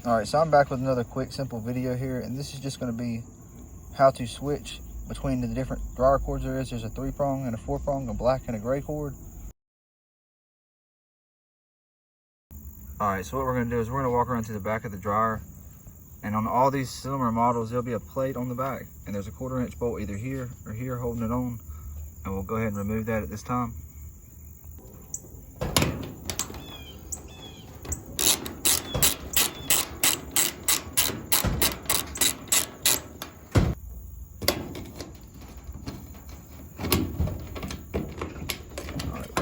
Alright, so I'm back with another quick, simple video here, and this is just going to be how to switch between the different dryer cords there is. There's a 3-prong and a 4-prong, a black and a gray cord. Alright, so what we're going to do is we're going to walk around to the back of the dryer, and on all these similar models, there'll be a plate on the back, and there's a 1/4" bolt either here or here holding it on, and we'll go ahead and remove that at this time.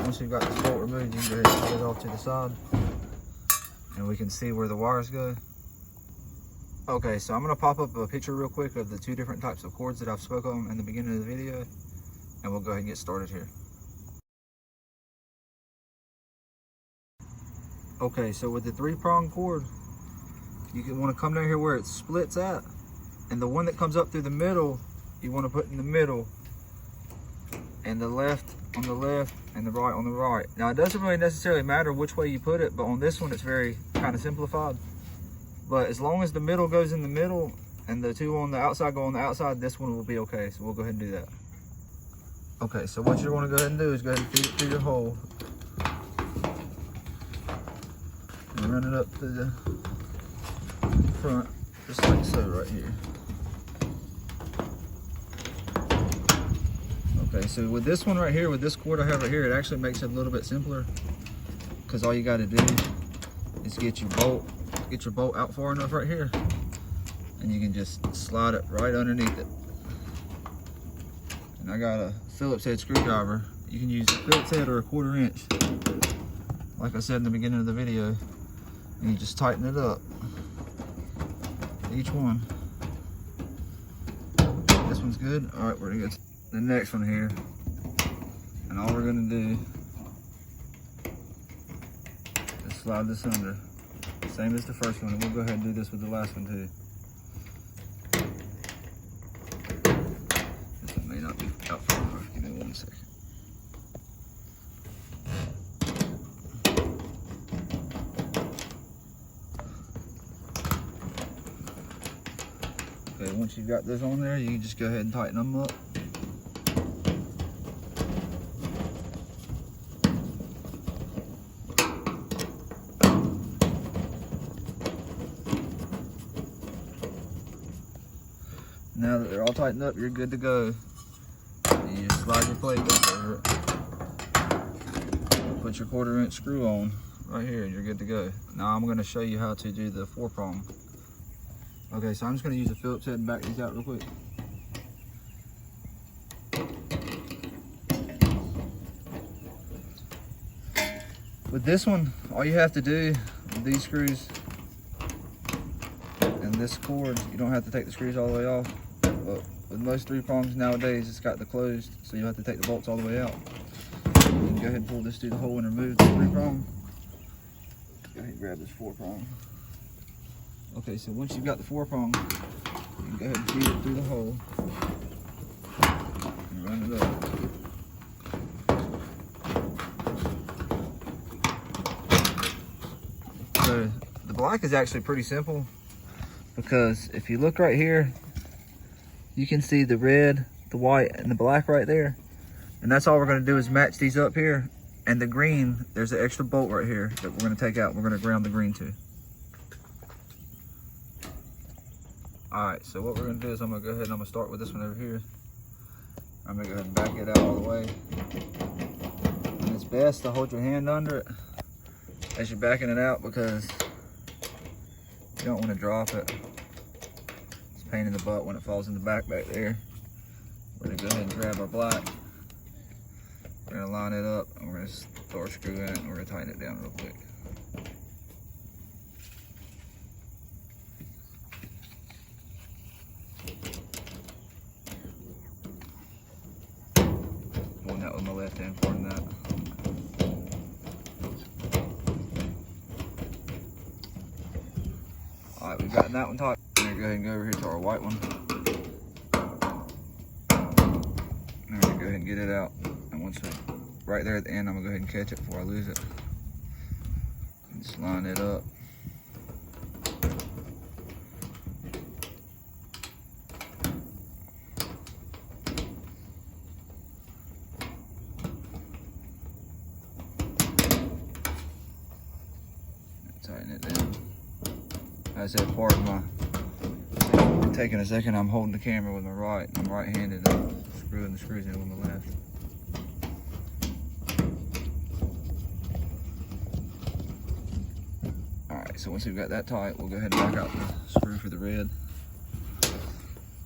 Once you've got this bolt removed, you can go ahead and put it off to the side, and we can see where the wires go. Okay, so I'm going to pop up a picture real quick of the 2 different types of cords that I've spoke on in the beginning of the video, and we'll go ahead and get started here. Okay, so with the 3-prong cord, you can want to come down here where it splits at, and the one that comes up through the middle, you want to put in the middle, and the left on the left and the right on the right. Now it doesn't really necessarily matter which way you put it, but on this one it's very kind of simplified. But as long as the middle goes in the middle and the 2 on the outside go on the outside, this one will be okay. So we'll go ahead and do that. Okay, so what you want to go ahead and do is go ahead and feed it through your hole and run it up to the front, just like so right here. Okay, so with this one right here, with this cord I have right here, it actually makes it a little bit simpler, because all you got to do is get your bolt out far enough right here, and you can just slide it right underneath it. And I got a Phillips head screwdriver. You can use a Phillips head or a 1/4", like I said in the beginning of the video, and you just tighten it up, each one. This one's good. All right, we're gonna get the next one here, and all we're gonna do is slide this under, same as the first one, and we'll go ahead and do this with the last one too. This one may not be out far enough. Give me 1 second. Okay, once you've got this on there, you can just go ahead and tighten them up. Now that they're all tightened up, you're good to go. You just slide your plate over it. Put your 1/4" screw on right here, and you're good to go. Now I'm going to show you how to do the 4-prong. Okay, so I'm just going to use a Phillips head and back these out real quick. With this one, all you have to do with these screws and this cord, you don't have to take the screws all the way off. But with most 3-prongs nowadays, it's got the closed, so you have to take the bolts all the way out. You can go ahead and pull this through the hole and remove the 3-prong. Go ahead and grab this 4-prong. Okay, so once you've got the 4-prong, you can go ahead and feed it through the hole and run it up. So the black is actually pretty simple, because if you look right here, you can see the red, the white, and the black right there. And that's all we're going to do is match these up here. And the green, there's an extra bolt right here that we're going to take out. We're going to ground the green to. Alright, so what we're going to do is I'm going to go ahead and I'm going to start with this one over here. I'm going to go ahead and back it out all the way. And it's best to hold your hand under it as you're backing it out, because you don't want to drop it. It's a pain in the butt when it falls in the back there. We're going to go ahead and grab our black. We're going to line it up, and we're going to throw our screw in it, and we're going to tighten it down real quick. Pulling that with my left hand, pulling that. Alright, we've got that one tight. We're going to go ahead and go over here to our white one. And we're going to go ahead and get it out. And once we, right there at the end, I'm going to go ahead and catch it before I lose it. And just line it up. I said, pardon my taking a second. I'm holding the camera with my right. I'm right-handed. I'm screwing the screws in with my left. All right, so once we've got that tight, we'll go ahead and back out the screw for the red.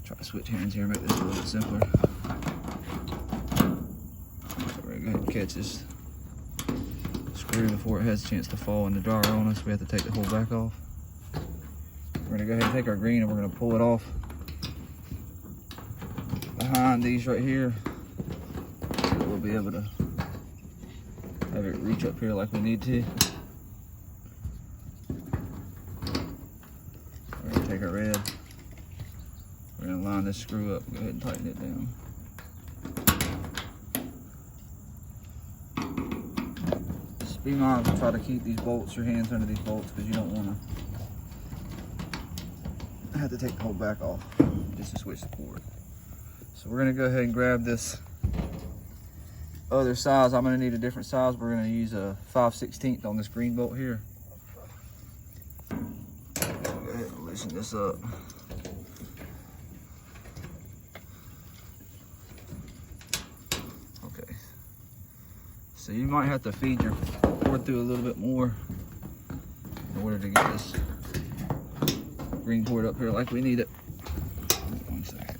Try to switch hands here, make this a little bit simpler. So we're gonna go ahead and catch this screw before it has a chance to fall in the dryer on us. We have to take the whole back off. We're gonna go ahead and take our green and we're gonna pull it off behind these right here. So we'll be able to have it reach up here like we need to. We're gonna take our red. We're gonna line this screw up, go ahead and tighten it down. Just be mindful, try to keep these bolts, your hands under these bolts, because you don't wanna have to take the whole back off just to switch the cord. So we're gonna go ahead and grab this other size. I'm gonna need a different size. We're gonna use a 5/16 on this green bolt here. Go ahead and loosen this up. Okay. So you might have to feed your cord through a little bit more in order to get this green cord up here like we need it. 1 second.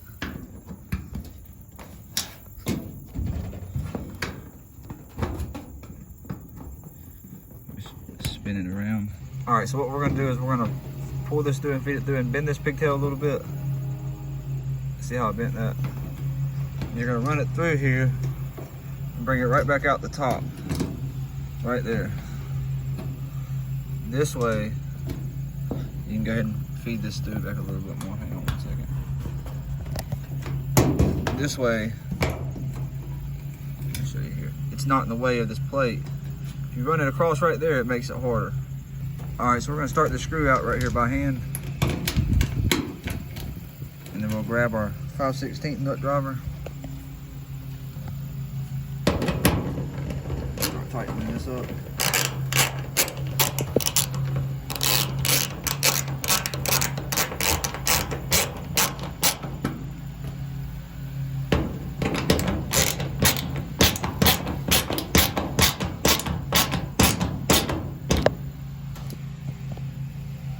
Spin it around. All right, so what we're gonna do is we're gonna pull this through and feed it through and bend this pigtail a little bit. See how I bent that? And you're gonna run it through here and bring it right back out the top. Right there. This way, you can go ahead and feed this through back a little bit more. Hang on 1 second. This way, let me show you here. It's not in the way of this plate. If you run it across right there, it makes it harder. All right, so we're gonna start the screw out right here by hand. And then we'll grab our 5/16 nut driver. Start tightening this up.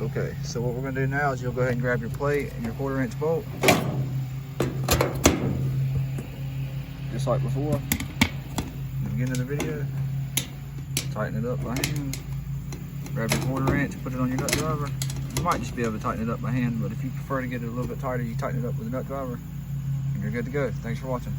Okay, so what we're gonna do now is you'll go ahead and grab your plate and your 1/4" bolt. Just like before, in the beginning of the video. Tighten it up by hand. Grab your 1/4", put it on your nut driver. You might just be able to tighten it up by hand, but if you prefer to get it a little bit tighter, you tighten it up with a nut driver, and you're good to go. Thanks for watching.